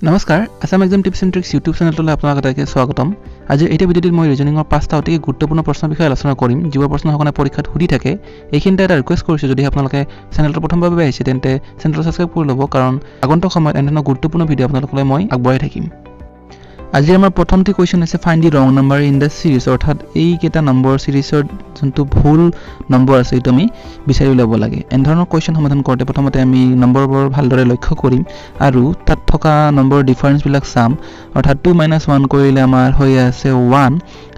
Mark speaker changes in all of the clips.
Speaker 1: নমস্কাৰ Assam exam tips and tricks YouTube চেনেলটোলৈ আপোনালোকক স্বাগতম। আজি এই ভিডিঅ'টোত মই ৰিজনিঙৰ 5টা অতি গুৰুত্বপূৰ্ণ প্ৰশ্নৰ বিষয়ে আলোচনা কৰিম, যিবোৰ প্ৰশ্ন সকলোৱে পৰীক্ষাত সুধি থাকে। এইখিনিতে এটা ৰিকুৱেষ্ট কৰিছোঁ, যদি আপোনালোকে চেনেলটো প্ৰথমবাৰ আহিছে তেন্তে চেনেলটো ছাবস্ক্ৰাইব কৰি ল'ব, কাৰণ আগন্তুক সময়ত এনেধৰণৰ গুৰুত্বপূৰ্ণ ভিডিঅ' আপোনালোকলৈ মই আগবঢ়াই থাকিম। আজি আমাৰ প্ৰথমটি কুৱেশ্যন হৈছে find the wrong number in the সিৰিজ, অৰ্থাৎ এইকেইটা নম্বৰ সিৰিজৰ যোনটো ভুল নম্বৰ আছে এইটো আমি বিচাৰি উলিয়াব লাগে। এনেধৰণৰ কুৱেশ্যন সমাধান কৰোঁতে প্ৰথমতে আমি নম্বৰবোৰ ভালদৰে লক্ষ্য কৰিম আৰু তাত থকা নম্বৰৰ ডিফাৰেঞ্চবিলাক চাম। অৰ্থাৎ 2 - 1 কৰিলে আমাৰ হৈ আছে 1,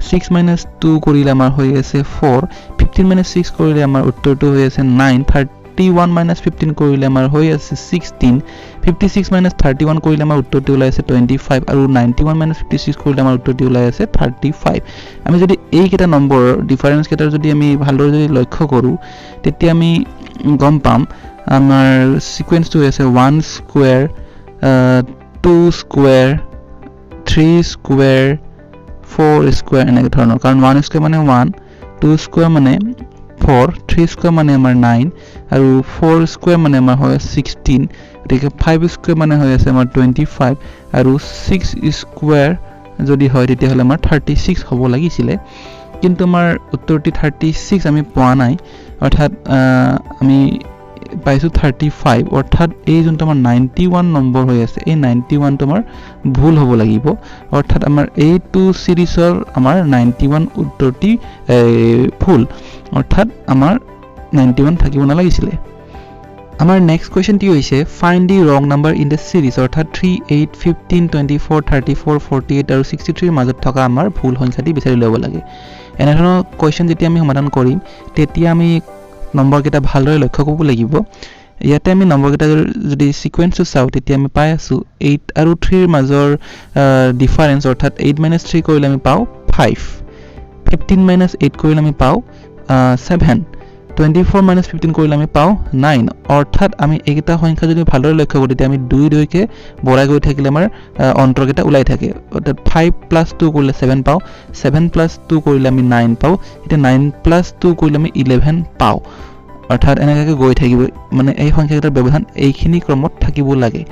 Speaker 1: 6 - 2 কৰিলে আমাৰ হৈ আছে 4, 15 - 6 কৰিলে আমাৰ উত্তৰটো হৈ আছে 9, 31 - 15 কৰিলে আমাৰ হৈ আছে 16, 56 - 31 কৰিলে আমাৰ উত্তৰটো ওলাই আছে 25 আৰু 91 - 56 কৰিলে আমাৰ উত্তৰটো ওলাই আছে 35। আমি যদি এইকেইটা নম্বৰৰ ডিফাৰেঞ্চ কেইটাৰ যদি আমি ভালদৰে যদি লক্ষ্য কৰোঁ তেতিয়া আমি গম পাম আমাৰ সিকুৱেন্সটো হৈছে 1 স্কোয়াৰ, 2 স্কোয়াৰ, 3 স্কোয়াৰ, 4 স্কোয়াৰ এনেকৈ ধৰণৰ। কাৰণ 1 স্কোয়াৰ মানে 1, 2 স্কোয়াৰ মানে 4, 3 স্কোয়াৰ মানে আমাৰ 9 আৰু 4 স্কোয়াৰ মানে আমাৰ হয় 16, গতিকে 5 স্কোয়াৰ মানে হৈ আছে আমাৰ 25 আৰু 6 স্কোয়াৰ যদি হয় তেতিয়াহ'লে আমাৰ 36 হ'ব লাগিছিলে, কিন্তু আমাৰ উত্তৰটি 36 আমি পোৱা নাই। অৰ্থাৎ আমি পাইছোঁ 35, অৰ্থাৎ এই যোনটো আমাৰ 91 নম্বৰ হৈ আছে এই 91টো আমাৰ ভুল হ'ব লাগিব। অৰ্থাৎ আমাৰ এইটো সিৰিজৰ আমাৰ 91 উত্তৰটি ভুল, অৰ্থাৎ আমাৰ 91 থাকিব নালাগিছিলে। আমাৰ নেক্সট কুৱেশ্যনটি হৈছে find the wrong number in the সিৰিজ, অৰ্থাৎ 3, 8, 15, 24, 34, 48 আৰু 63ৰ মাজত থকা আমাৰ ভুল সংখ্যাটি বিচাৰি উলিয়াব লাগে। এনেধৰণৰ কুৱেশ্যন যেতিয়া আমি সমাধান কৰিম তেতিয়া আমি নম্বৰকেইটা ভালদৰে লক্ষ্য কৰিব লাগিব। ইয়াতে আমি নম্বৰকেইটা যদি সিকুৱেন্সটো চাওঁ তেতিয়া আমি পাই আছোঁ 8 আৰু 3ৰ মাজৰ ডিফাৰেঞ্চ, অৰ্থাৎ 8 - 3 কৰিলে আমি পাওঁ 5, 15 - 8 কৰিলে আমি পাওঁ 7, 24 - 15 কৰিলে আমি পাওঁ 9। অৰ্থাৎ আমি এইকেইটা সংখ্যা যদি ভালদৰে লক্ষ্য কৰোঁ তেতিয়া আমি 2কে বঢ়াই গৈ থাকিলে আমাৰ অন্তৰকেইটা ওলাই থাকে। অৰ্থাৎ 5 + 2 কৰিলে 7 পাওঁ, 7 + 2 কৰিলে আমি 9 পাওঁ, এতিয়া 9 + 2 কৰিলে আমি 11 পাওঁ। অৰ্থাৎ এনেকৈ গৈ থাকিব, মানে এই সংখ্যাকেইটাৰ ব্যৱধান এইখিনি ক্ৰমত থাকিব লাগে।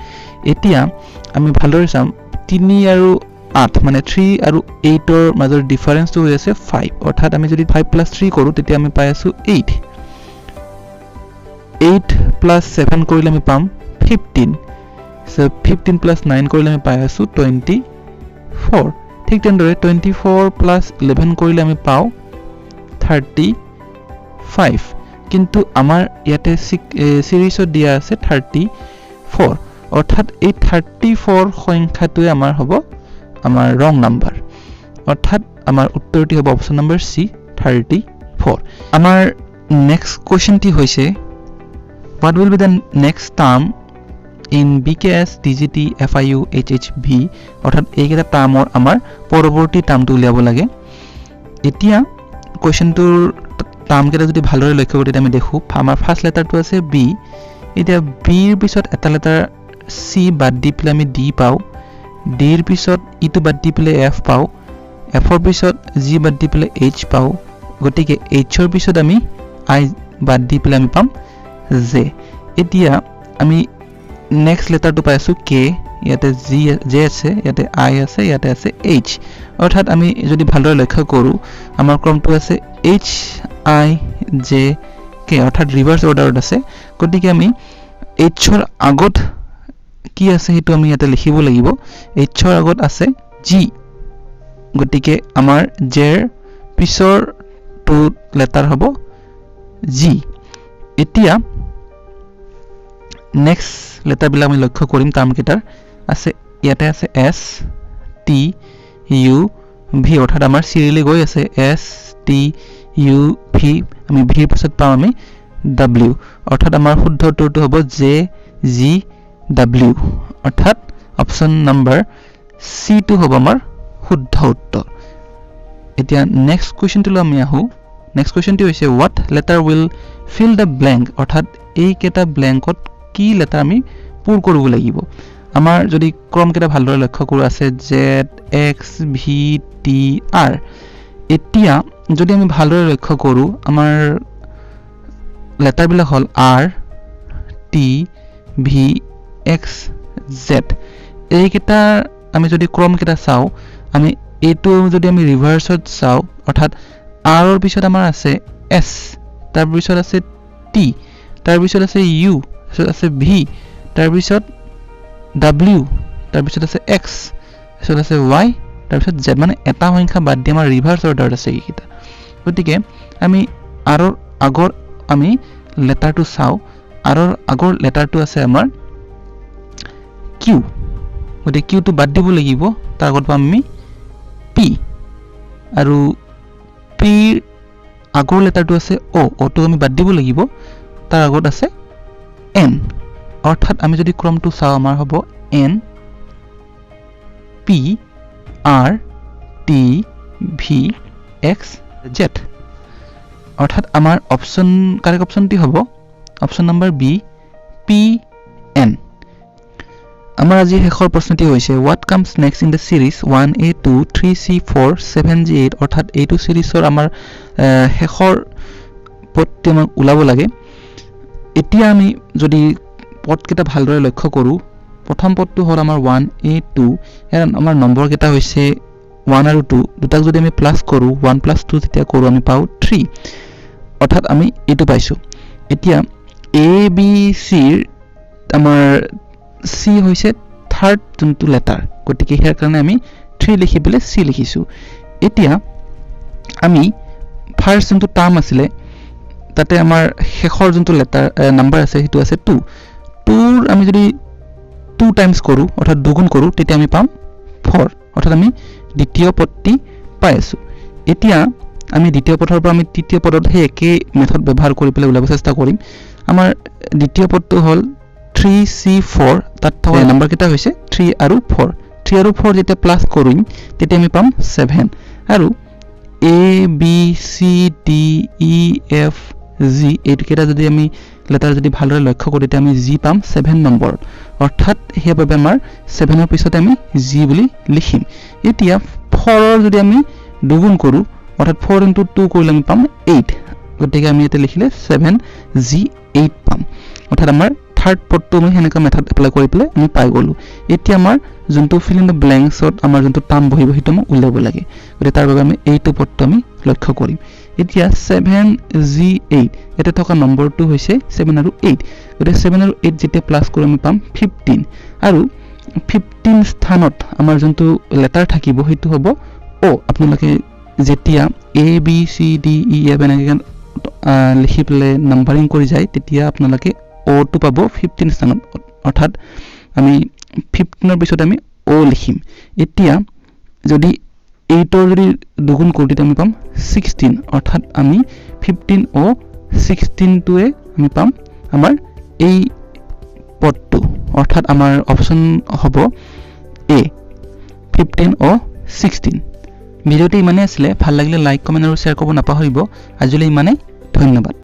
Speaker 1: এতিয়া আমি ভালদৰে চাম 3 আৰু 8 মানে 3 আৰু 8ৰ মাজৰ ডিফাৰেঞ্চটো হৈ আছে 5, অৰ্থাৎ আমি যদি 5 + 3 কৰোঁ তেতিয়া আমি পাই আছোঁ 8, 8 + 7 কৰিলে আমি পাম 15, 15 + 9 কৰিলে আমি পাই আছোঁ 24, ঠিক তেনেদৰে 24 + 11 কৰিলে আমি পাওঁ 35, কিন্তু আমাৰ ইয়াতে সিৰিজত দিয়া আছে 34, অৰ্থাৎ এই 34 সংখ্যাটোৱে আমাৰ হ'ব আমাৰ ৰং নাম্বাৰ, অৰ্থাৎ আমাৰ উত্তৰটি হ'ব অপশ্যন নম্বৰ চি 34। আমাৰ নেক্সট কুৱেশ্যনটি হৈছে what will be the next term in BKS, DGT, FIU, HHV, অৰ্থাৎ এইকেইটা টাৰ্মৰ আমাৰ পৰৱৰ্তী টাৰ্মটো উলিয়াব লাগে। এতিয়া কুৱেশ্যনটোৰ টাৰ্মকেইটা যদি ভালদৰে লক্ষ্য কৰোঁ তেতিয়া আমি দেখোঁ আমাৰ ফাৰ্ষ্ট লেটাৰটো আছে বি। এতিয়া বিৰ পিছত এটা লেটাৰ চি বাদ দি পেলাই আমি ডি পাওঁ, ডিৰ পিছত ইটো বাদ দি পেলাই এফ পাওঁ, এফৰ পিছত জি বাদ দি পেলাই এইচ পাওঁ, গতিকে এইচৰ পিছত আমি আই বাদ দি পেলাই আমি পাম জে। এতিয়া আমি নেক্সট লেটাৰটো পাই আছোঁ কে, ইয়াতে জে আছে, ইয়াতে আই আছে, ইয়াতে আছে এইচ। অৰ্থাৎ আমি যদি ভালদৰে লক্ষ্য কৰোঁ আমাৰ ক্ৰমটো আছে এইচ আই জে কে, অৰ্থাৎ ৰিভাৰ্ছ অৰ্ডাৰত আছে। গতিকে আমি এইচৰ আগত কি আছে সেইটো আমি ইয়াতে লিখিব লাগিব। এইচৰ আগত আছে জি, গতিকে আমাৰ জেৰ পিছৰটো লেটাৰ হ'ব জি। এতিয়া নেক্সট লেটাৰবিলাক আমি লক্ষ্য কৰিম, টাৰ্মকেইটাৰ আছে ইয়াতে আছে এছ টি ইউ ভি, অৰ্থাৎ আমাৰ চিৰিয়েলি গৈ আছে এছ টি ইউ ভি, আমি ভিৰ পাছত পাওঁ আমি ডাব্লিউ, অৰ্থাৎ আমাৰ শুদ্ধ উত্তৰটো হ'ব জে জি ডাব্লিউ, অৰ্থাৎ অপশ্যন নম্বৰ চিটো হ'ব আমাৰ শুদ্ধ উত্তৰ। এতিয়া নেক্সট কুৱেশ্যনটোলৈ আমি আহোঁ। নেক্সট কুৱেশ্যনটো হৈছে what letter will fill the blank, অৰ্থাৎ এইকেইটা ব্লেংকত কি লেটাৰ আমি পূৰ কৰিব লাগিব। আমাৰ যদি ক্ৰমকেইটা ভালদৰে লক্ষ্য কৰোঁ আছে Z x V T R. এতিয়া যদি আমি ভালদৰে লক্ষ্য কৰোঁ আমাৰ লেটাৰবিলাক হ'ল R T V x Z, এইকেইটা আমি যদি ক্ৰমকেইটা চাওঁ আমি এইটো যদি আমি ৰিভাৰ্সত চাওঁ অৰ্থাৎ r ৰ পিছত আমাৰ আছে s তাৰ পিছত আছে t তাৰ পিছত আছে u তাৰপিছত আছে v তাৰ পিছত w তাৰ পিছত আছে x তাৰপিছত আছে y তাৰ পিছত z মানে এটা সংখ্যা বাদ দি আমাৰ ৰিভাৰ্স অৰ্ডাৰত আছে এইকেইটা গতিকে আমি r ৰ আগৰ আমি লেটাৰটো চাওঁ r ৰ আগৰ লেটাৰটো আছে আমাৰ q গতিকে q টো বাদ দিব লাগিব তাৰ আগত পাম আমি p আৰু p আগৰ লেটাৰটো আছে o টো আমি বাদ দিব লাগিব তাৰ আগত আছে n অৰ্থাৎ আমি যদি ক্ৰমটো চাওঁ আমাৰ হ'ব n p r t v x z অৰ্থাৎ আমাৰ অপচন কাৰেক্ট অপচনটি হ'ব option number b p n আমাৰ আজি শেষৰ প্ৰশ্নটি হৈছে what comes next in the series 1a2 3c4 7g8 অৰ্থাৎ এইটো সিৰিজৰ আমাৰ শেষৰ পদটি আমাক ওলাব লাগে এতিয়া আমি যদি পদকেইটা ভালদৰে লক্ষ্য কৰো প্ৰথম পদটো হ'ল আমাৰ 1a2 এৰ আমাৰ নম্বৰ কেইটা হৈছে 1 আৰু 2 দুটাক যদি আমি প্লাস কৰো 1 + 2 যেতিয়া কৰো আমি পাও 3 অৰ্থাৎ আমি এটো পাইছো এতিয়া a b c আমাৰ c হৈছে থাৰ্ড যোনটো লেটাৰ গতিকে ইয়াৰ কাৰণে আমি 3 লিখি পেলে c লিখিছো এতিয়া আমি ফাৰ্স্ট যোনটো টাৰ্ম আছিল তাতে আমাৰ শেষৰ যোনটো লেটাৰ নাম্বাৰ আছে হেতু আছে 2 2 আমি যদি 2 টাইমছ কৰো অৰ্থাৎ দুগুণ কৰো তেতিয়া আমি পাম 4 অৰ্থাৎ আমি দ্বিতীয় পদটি পাই আছো এতিয়া আমি দ্বিতীয় পদৰ পৰা আমি তৃতীয় পদত হে একে মেথড ব্যৱহাৰ কৰি পেলাই উলাব চেষ্টা কৰিম আমাৰ দ্বিতীয় পদটো হ'ল 3c4 তাত থকা নাম্বাৰ কেইটা হৈছে 3 আৰু 4 যেতিয়া প্লাস কৰিম তেতিয়া আমি পাম 7 আৰু a b c d e f g এইকেইটা যদি আমি লেটাৰ যদি ভালদৰে লক্ষ্য কৰো তেতিয়া আমি g পাম 7 নম্বৰ অৰ্থাৎ হেয়ভাৱে আমাৰ 7 ৰ পিছতে আমি g বুলি লিখিম এতিয়া 4 ৰ যদি আমি দুগুণ কৰো অৰ্থাৎ 4 * 2 কৰিলে আমি পাম 8 গতিকে আমি এটা লিখিলে 7g8 পাম অৰ্থাৎ আমাৰ থাৰ্ড পদটো আমি হেনেকা মেথড এপ্লাই কৰি পেলে আমি পাই গলো এতিয়া আমাৰ যোনটো ফিল ইন দ্য ব্ল্যাঙ্কছত আমাৰ যোনটো টাৰ্ম বহিব হেতু আমি উলিয়াব লাগে গতিকে তাৰ বাবে আমি এইটো পদটো আমি লক্ষ্য কৰিম এতিয়া 7g8 এটা থকা নম্বৰটো হৈছে 7 আৰু 8 গতিকে 7 আৰু 8 যেতিয়া প্লাস কৰি আমি পাম 15 আৰু 15 স্থানত আমাৰ যোনটো লেটাৰ থাকিব হেতু হ'ব o আপোনালোকে যেতিয়া a b c d e f এনেকৈ লিখি পেলে নাম্বাৰিং কৰি যায় তেতিয়া আপোনালোকে o টো পাব 15 স্থানত অৰ্থাৎ আমি 15 ৰ পিছত আমি o লিখিম এতিয়া যদি 8 ৰ যদি দুগুণ কৰো তেতিয়া আমি পাম 16 অৰ্থাৎ আমি 15 o 16 টোৱে আমি পাম আমাৰ এই পদটো অৰ্থাৎ আমাৰ অপচন হ'ব a 15 o 16 ভিডিওটি ইমানে আছিল ভাল লাগিলে লাইক কমেন্ট আৰু শেয়াৰ কৰিব নাপাহৰিব আজিলৈ ইমানে ধন্যবাদ